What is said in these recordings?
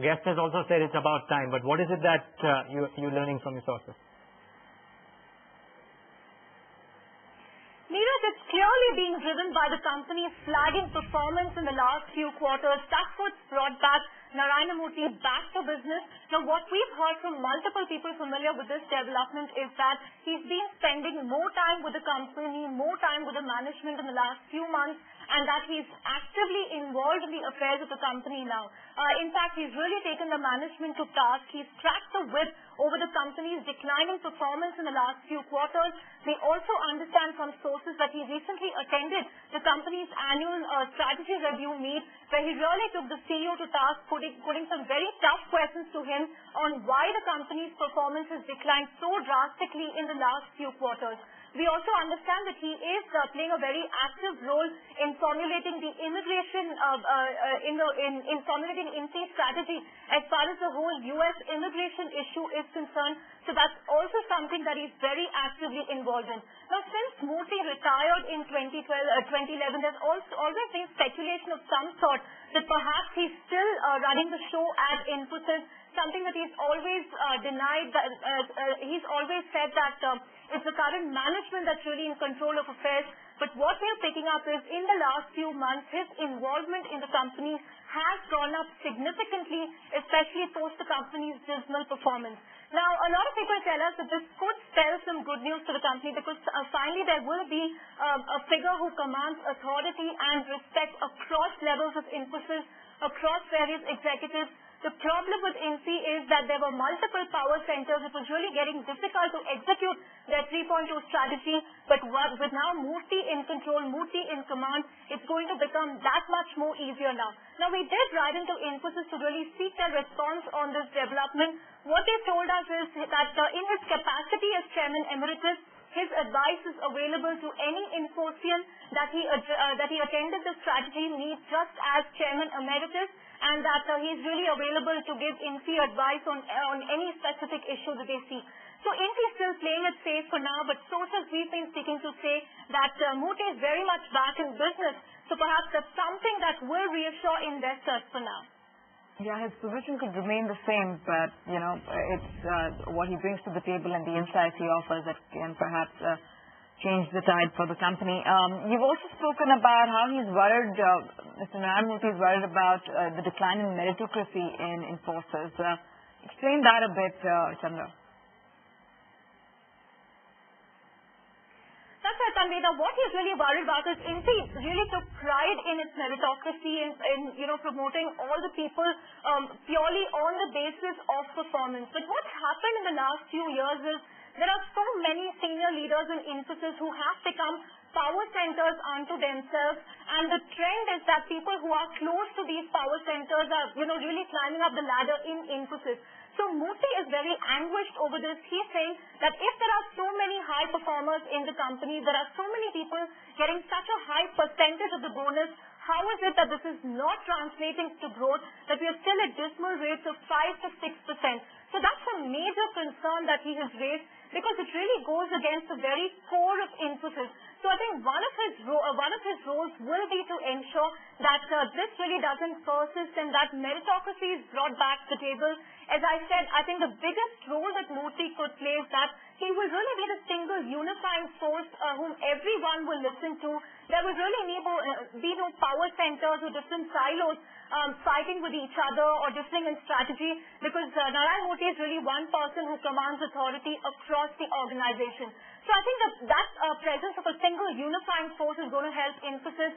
guest has also said it's about time, but what is it that you're learning from your sources? Neeraj, it's clearly being driven by the company's flagging performance in the last few quarters. That's what's brought back Narayana Murthy back to business. Now, what we've heard from multiple people familiar with this development is that he's been spending more time with the company, more time with the management in the last few months, and that he's actively involved in the affairs of the company now. In fact, he's really taken the management to task. He's cracked the whip over the company's declining performance in the last few quarters. They also understand from sources that he recently attended the company's annual strategy review meet, where he really took the CEO to task, putting some very tough questions to him on why the company's performance has declined so drastically in the last few quarters. We also understand that he is playing a very active role in formulating the immigration, in formulating INFI strategy as far as the whole U.S. immigration issue is concerned. So that's also something that he's very actively involved in. Now, since Murthy retired in 2011, there's also always been speculation of some sort that perhaps he's still running the show at Infosys, something that he's always denied. He's always said that it's the current management that's really in control of affairs. But what we're picking up is in the last few months, his involvement in the company has gone up significantly, especially post the company's dismal performance. Now, a lot of people tell us that this could spell some good news to the company because finally there will be a figure who commands authority and respect across levels of Infosys, across various executives. The problem with INFI is that there were multiple power centers. It was really getting difficult to execute their 3.0 strategy. But with now Murthy in control, Murthy in command, it's going to become that much more easier now. Now, we did write into Infosys to really seek their response on this development. What they told us is that in his capacity as Chairman Emeritus, his advice is available to any Infosian that he attended the strategy meet just as Chairman Emeritus, and that he's really available to give INFI advice on any specific issue that they see. So INFI is still playing it safe for now, but sources we've been speaking to say that Murthy is very much back in business. So perhaps that's something that will reassure investors for now. Yeah, his position could remain the same, but, it's what he brings to the table and the insights he offers that can perhaps change the tide for the company. You've also spoken about how he's worried, Mr. Narayana Murthy is worried about the decline in meritocracy in Infosys. Explain that a bit, Chandra. That's right, Tanvi. Now, what he's really worried about is INFI really took pride in its meritocracy in promoting all the people purely on the basis of performance. But what's happened in the last few years is there are so many senior leaders in Infosys who have become power centers unto themselves, and the trend is that people who are close to these power centers are, really climbing up the ladder in Infosys. So Murthy is very anguished over this. He's saying that if there are so many high performers in the company, there are so many people getting such a high percentage of the bonus, how is it that this is not translating to growth, that we are still at dismal rates of 5 to 6%? So that's a major concern that he has raised, because it really goes against the very core of Infosys. So I think one of his roles will be to ensure that this really doesn't persist and that meritocracy is brought back to the table. As I said, I think the biggest role that Murthy could play is that he will really be the single unifying force whom everyone will listen to. There will really be no power centers or different silos fighting with each other or differing in strategy, because Narayana Murthy is really one person who commands authority across the organization. So I think that presence of a single unifying force is going to help Infosys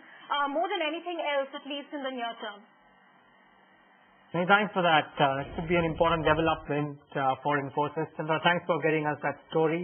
more than anything else, at least in the near term. Many thanks for that. It could be an important development for Infosys. Chandra, thanks for getting us that story.